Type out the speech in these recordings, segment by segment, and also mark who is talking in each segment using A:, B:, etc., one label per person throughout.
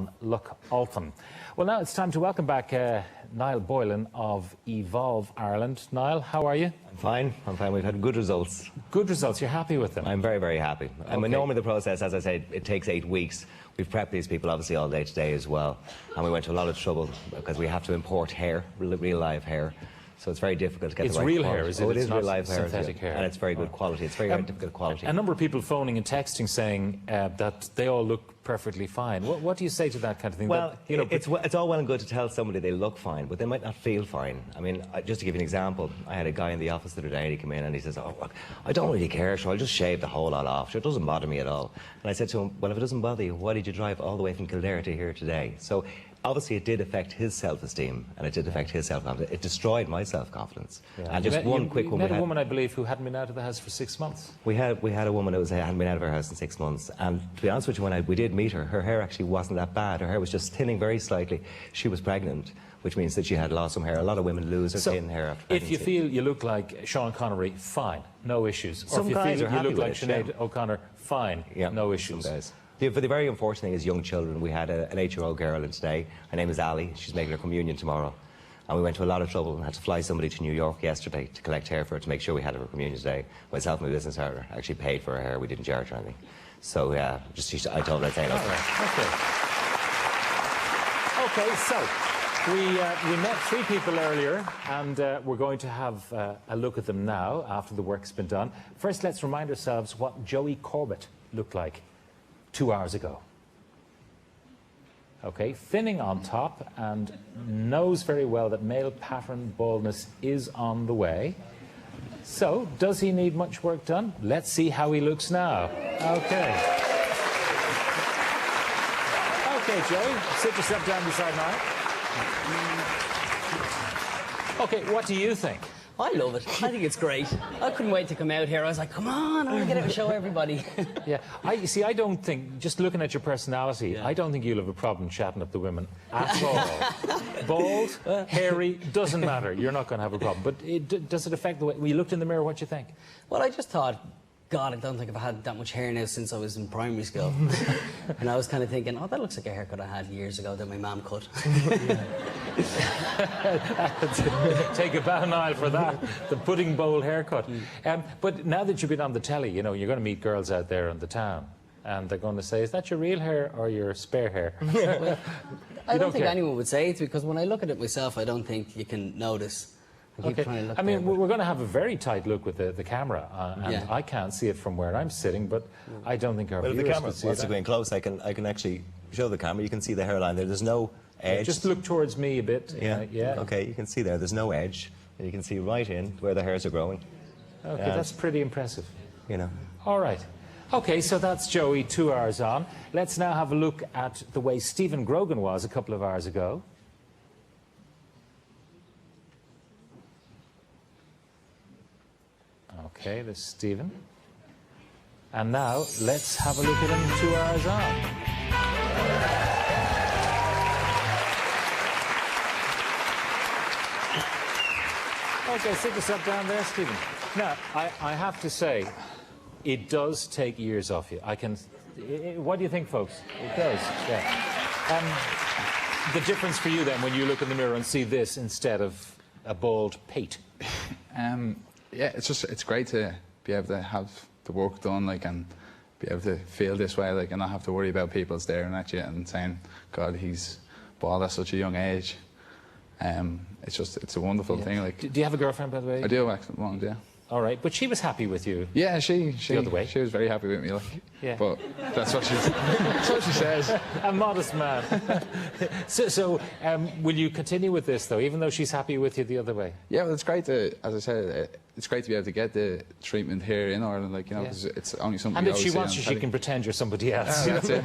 A: on Loch Alphen. Well, now it's time to welcome back Niall Boylan of Evolve Ireland. Niall, how are you?
B: I'm fine. I'm fine. We've had good results.
A: Good results. You're happy with them?
B: I'm very, very happy. Okay. I mean, normally the process, as I said, it takes 8 weeks. We've prepped these people obviously all day today as well, and we went to a lot of trouble because we have to import hair, real live hair. So it's very difficult to get the right
A: real
B: quality.
A: hair, is it?
B: Oh,
A: it's
B: it is
A: not
B: real live hair,
A: synthetic hair.
B: And it's very good quality. It's very, very difficult quality.
A: A number of people phoning and texting saying that they all look perfectly fine. What do you say to that kind of thing?
B: Well,
A: that, you know,
B: it's all well and good to tell somebody they look fine, but they might not feel fine. I mean, just to give you an example, I had a guy in the office the other day, and he came in and he says, "Oh, look, I don't really care, so I'll just shave the whole lot off. So it doesn't bother me at all." And I said to him, "Well, if it doesn't bother you, why did you drive all the way from Kildare to here today?" So obviously it did affect his self-esteem, and it did affect his self-confidence. It destroyed my self-confidence. Yeah. And just one quick one.
A: You met a woman, I believe, who hadn't been out of the house for 6 months.
B: We had a woman who hadn't been out of her house in 6 months, and to be honest with you, when we did meet her, her hair actually wasn't that bad. Her hair was just thinning very slightly. She was pregnant, which means that she had lost some hair. A lot of women lose their thin hair after pregnancy.
A: If you feel you look like Sean Connery, fine, no issues.
B: Some
A: or if
B: guys
A: you feel
B: are
A: you look like
B: happy with it,
A: Sinead O'Connor, fine, no issues.
B: Some guys. For the very unfortunate thing is young children. We had an 8-year-old girl in today. Her name is Ali. She's making her communion tomorrow. And we went to a lot of trouble and had to fly somebody to New York yesterday to collect hair for her, to make sure we had her communion today. Myself and my business partner actually paid for her hair. We didn't charge her anything. So, yeah, I told her I'd say no.
A: Okay, so we met 3 people earlier, and we're going to have a look at them now after the work's been done. First, let's remind ourselves what Joey Corbett looked like 2 hours ago. Okay, thinning on top, and knows very well that male pattern baldness is on the way. So, does he need much work done? Let's see how he looks now. Okay. Okay, Joey, sit yourself down beside Niall. Okay, what do you think?
C: I love it. I think it's great. I couldn't wait to come out here. I was like, come on, I want to get out and show everybody.
A: Yeah, I don't think, just looking at your personality, I don't think you'll have a problem chatting up the women at all. Bald, hairy, doesn't matter. You're not going to have a problem. But does it affect the way, when you looked in the mirror, what you think?
C: Well, I just thought, God, I don't think I've had that much hair now since I was in primary school. And I was kind of thinking, oh, that looks like a haircut I had years ago that my mum cut.
A: Take a bow, Niall, for that, the pudding bowl haircut. But now that you've been on the telly, you know, you're going to meet girls out there in the town, and they're going to say, is that your real hair or your spare hair?
C: Well, I don't think anyone would say it, because when I look at it myself, I don't think you can notice.
A: Okay. I mean, we're going to have a very tight look with the camera, and I can't see it from where I'm sitting, but I don't think our viewers
B: if the camera
A: see
B: wants to go in close, I can actually show the camera. You can see the hairline there. There's no edge.
A: Just look towards me a bit.
B: Yeah. Okay, you can see there. There's no edge. And you can see right in where the hairs are growing.
A: Okay, that's pretty impressive.
B: You know.
A: All right. Okay, so that's Joey 2 hours on. Let's now have a look at the way Stephen Grogan was a couple of hours ago. Okay, there's Stephen. And now, let's have a look at him 2 hours on. Okay, sit yourself down there, Stephen. Now, I have to say, it does take years off you. What do you think, folks? It does, yeah. The difference for you, then, when you look in the mirror and see this instead of a bald pate?
D: Yeah, it's great to be able to have the work done, like, and be able to feel this way, like, and not have to worry about people staring at you and saying, God, he's bald at such a young age. It's a wonderful thing. Like,
A: do you have a girlfriend, by the way?
D: I do, actually, yeah.
A: All right, but she was happy with you.
D: Yeah, she was very happy with me, like.
A: Yeah.
D: But that's what she says.
A: A modest man. So, will you continue with this, though, even though she's happy with you the other way?
D: Yeah, well, it's great to, as I said, it's great to be able to get the treatment here in Ireland, like, you know, because it's only something.
A: And if she wants you, she can pretend you're somebody else.
D: That's it.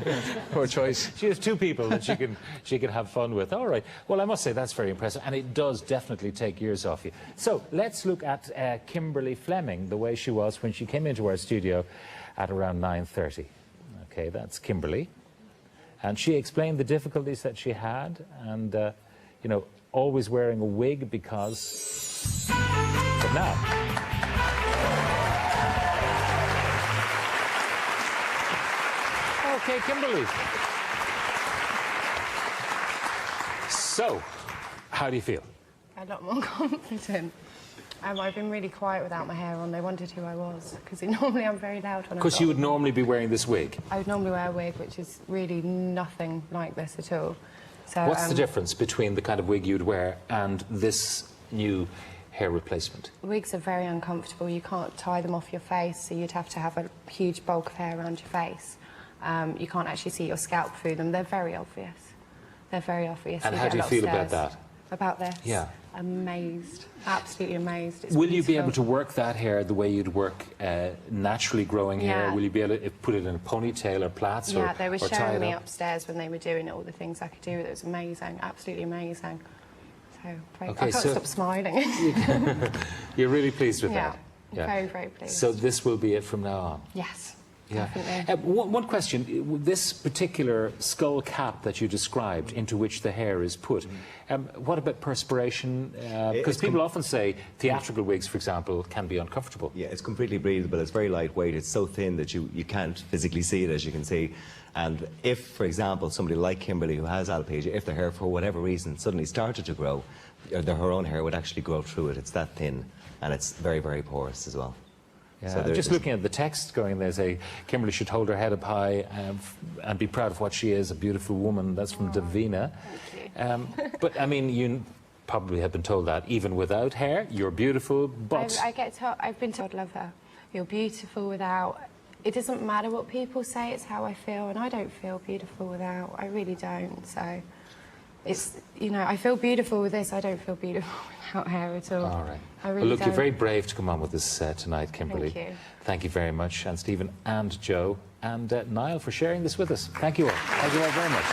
D: Poor choice.
A: She has 2 people that she can have fun with. All right. Well, I must say that's very impressive, and it does definitely take years off you. So let's look at Kimberly Fleming, the way she was when she came into our studio at around 9:30. Okay, that's Kimberly, and she explained the difficulties that she had, and you know, always wearing a wig because. But now. Okay, Kimberly. So, how do you feel?
E: A lot more confident. I've been really quiet without my hair on. They wondered who I was, because normally I'm very loud when I'm
A: Because you would normally be wearing this wig.
E: I would normally wear a wig, which is really nothing like this at all. So,
A: What's the difference between the kind of wig you'd wear and this new hair replacement?
E: Wigs are very uncomfortable. You can't tie them off your face, so you'd have to have a huge bulk of hair around your face. You can't actually see your scalp through them. They're very obvious. They're very obvious.
A: And
E: You
A: how
E: get
A: do
E: a
A: you
E: lot of
A: feel about
E: stares.
A: that?
E: About this?
A: Yeah.
E: Amazed. Absolutely amazed. It's
A: Will you be
E: beautiful.
A: able to work that hair the way you'd work naturally growing hair?
E: Yeah.
A: Will you be able to put it in a ponytail or plaits
E: Yeah,
A: or,
E: they were
A: or tie
E: showing
A: it
E: me
A: up?
E: upstairs when they were doing it, all the things I could do with it. It was amazing, absolutely amazing. So,
A: Okay,
E: I can't
A: so-
E: stop smiling.
A: You're really pleased with
E: Yeah,
A: that?
E: very, very pleased.
A: So this will be it from now on?
E: Yes,
A: Yeah.
E: definitely.
A: One question. This particular skull cap that you described, into which the hair is put, what about perspiration? Because people often say theatrical wigs, for example, can be uncomfortable.
B: Yeah, it's completely breathable. It's very lightweight. It's so thin that you can't physically see it, as you can see. And if, for example, somebody like Kimberly who has alopecia, if their hair, for whatever reason, suddenly started to grow, her own hair would actually grow through it. It's that thin, and it's very, very porous as well.
A: Yeah,
B: So
A: I'm just looking at the text going, there's a Kimberly should hold her head up high and be proud of what she is, a beautiful woman. That's from Davina.
E: Thank you.
A: But I mean, you probably have been told that even without hair, you're beautiful, but
E: I've been told, love her. You're beautiful without. It doesn't matter what people say, it's how I feel, and I don't feel beautiful without. I really don't. So it's, I feel beautiful with this. I don't feel beautiful without hair at all.
A: all right.
E: I really
A: Well, look,
E: don't.
A: you're very brave to come on with us tonight, Kimberly.
E: Thank you.
A: Thank you very much, and Stephen and Joe and Niall for sharing this with us. Thank you all. Thank you all very much.